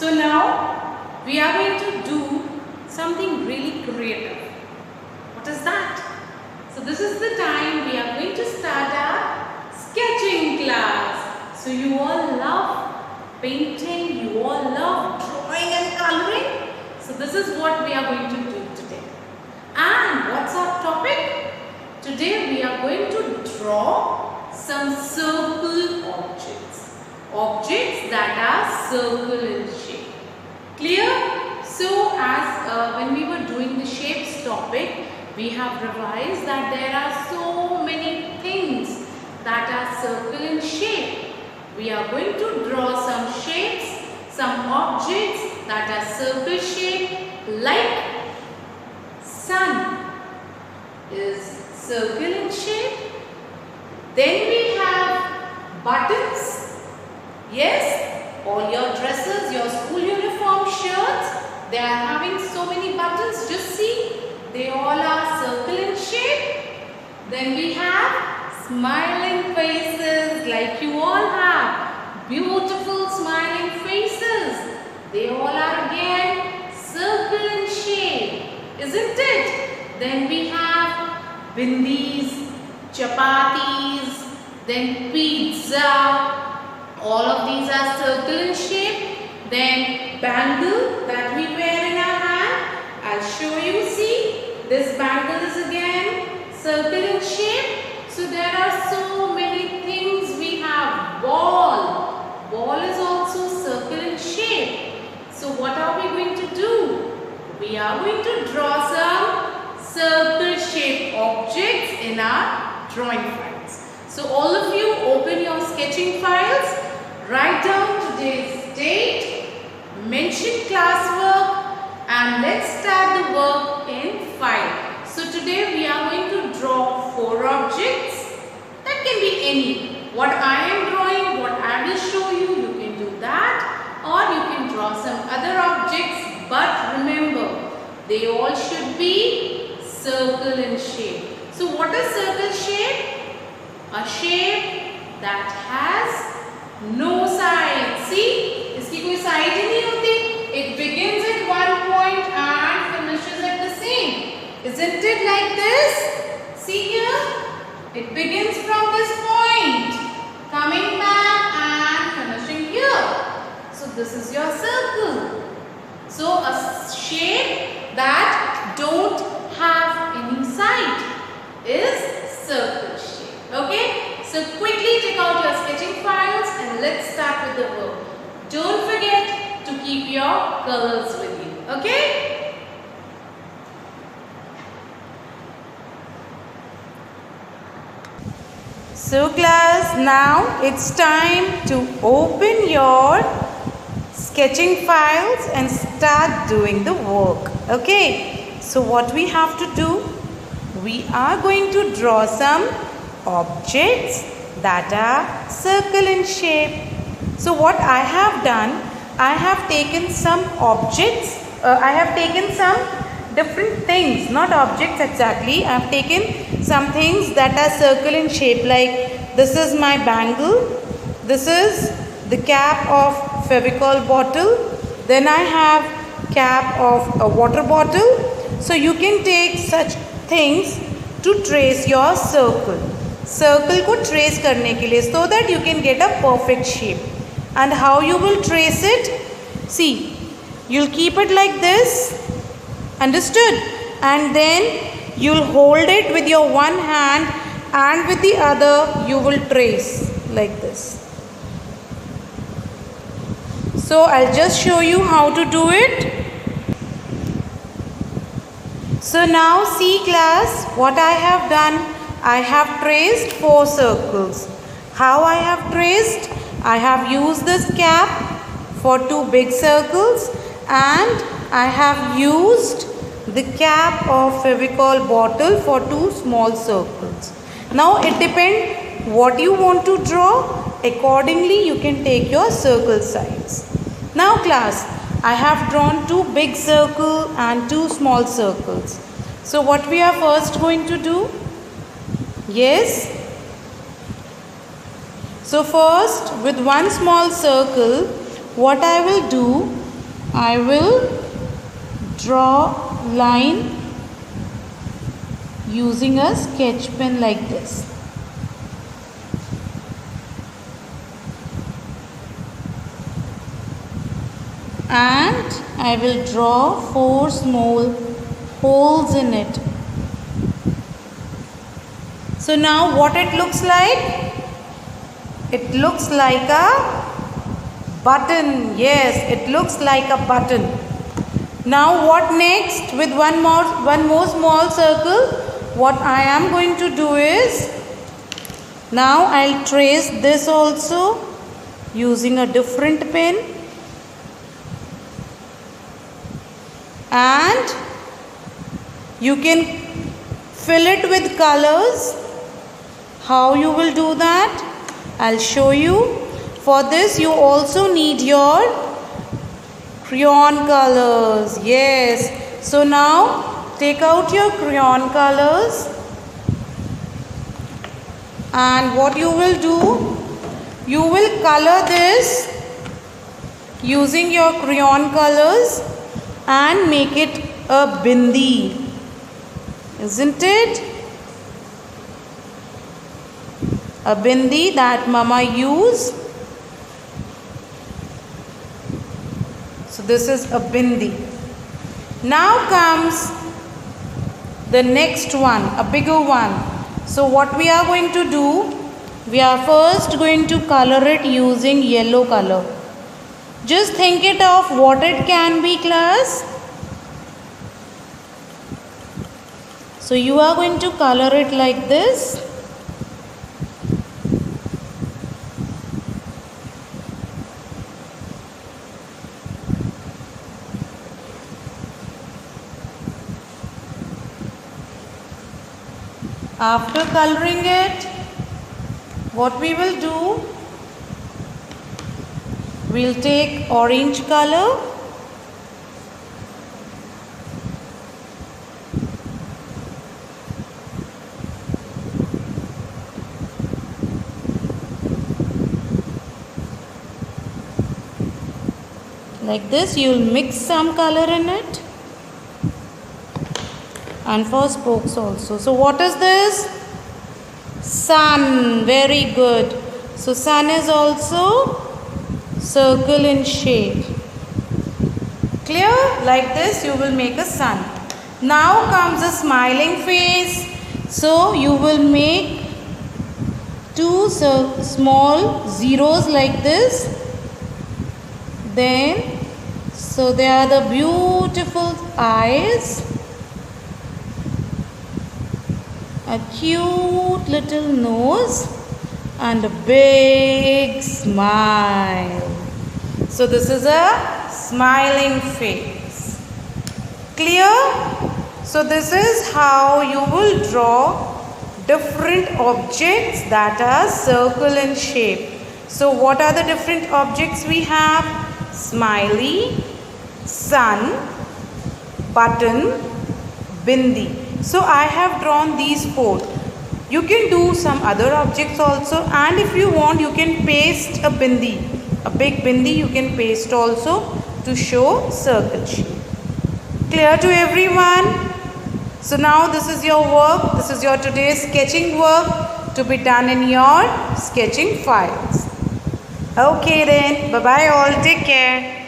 So now we are going to do something really creative. What is that? So this is the time we are going to start our sketching class. So you all love painting, you all love drawing and coloring. So this is what we are going to do today. And what's our topic? Today we are going to draw some circle objects. Objects that are circle in shape. Clear? So as when we were doing the shapes topic, we have revised that there are so many things that are circle in shape. We are going to draw some shapes, some objects that are circle shape, like sun is circle in shape. Then we have buttons. Yes, all your dresses, your school uniform shirts, they are having so many buttons. Just see, they all are circle in shape. Then we have smiling faces, like you all have. Beautiful smiling faces. They all are again circle in shape, isn't it? Then we have bindis, chapatis, then pizza. All of these are circle in shape. Then bangle that we wear in our hand. I'll show you. See, this bangle is again circle in shape. So there are so many things we have. Ball. Ball is also circle in shape. So what are we going to do? We are going to draw some circle shaped objects in our drawing files. So all of you open your sketching files. Write down today's date, mention classwork, and let's start the work in file. So today we are going to draw 4 objects. That can be any. What I am drawing, what I will show you, you can do that, or you can draw some other objects. But remember, they all should be circle in shape. So what is circle shape? A shape that has no side. See, इसकी कोई side ही नहीं होती. It begins at one point and finishes at the same. Isn't it like this? See here, it begins from this point, coming back and finishing here. So this is your circle. So a shape that don't have any side is circle shape. Okay. So quickly take out your sketching files and let's start with the work. Don't forget to keep your colors with you. Okay? So class, now it's time to open your sketching files and start doing the work. Okay? So what we have to do? We are going to draw some objects that are circle in shape. So what I have done, I have taken some objects, I have taken some different things, not objects exactly. I have taken some things that are circle in shape, like this is my bangle, this is the cap of Fevicol bottle, then I have cap of a water bottle. So you can take such things to trace your circle. Circle को trace करने के लिए, so that you can get a perfect shape. And how you will trace it? See, you'll keep it like this, understood? And then you'll hold it with your one hand and with the other you will trace like this. So I'll just show you how to do it. So now see class, what I have done. I have traced 4 circles. How I have traced? I have used this cap for 2 big circles and I have used the cap of Fevicol bottle for 2 small circles. Now it depends what you want to draw. Accordingly you can take your circle size. Now class, I have drawn 2 big circles and 2 small circles. So what we are first going to do? Yes. So first, with one small circle, what I will do, I will draw line using a sketch pen like this. And I will draw 4 small holes in it. So now what it looks like? It looks like a button. Yes, it looks like a button. Now what next? With one more small circle, what I am going to do is, now I'll trace this also using a different pen. And you can fill it with colors. How you will do that? I'll show you. For this you also need your crayon colors. Yes. So now take out your crayon colors. And what you will do? You will color this using your crayon colors and make it a bindi, isn't it? A bindi that mama use. So this is a bindi. Now comes the next one, a bigger one. So what we are going to do? We are first going to color it using yellow color. Just think it of what it can be, class. So you are going to color it like this. After coloring it, what we will do? We'll take orange color. Like this, you'll mix some color in it. And for spokes also. So what is this? Sun. Very good. So sun is also circle in shape. Clear? Like this you will make a sun. Now comes a smiling face. So you will make 2 small zeros like this. Then, so they are the beautiful eyes. A cute little nose and a big smile. So this is a smiling face. Clear? So this is how you will draw different objects that are circle in shape. So what are the different objects we have? Smiley, sun, button, bindi. So I have drawn these 4. You can do some other objects also, and if you want you can paste a bindi. A big bindi you can paste also to show circle shape. Clear to everyone? So now this is your work. This is your today's sketching work to be done in your sketching files. Okay then. Bye bye all. Take care.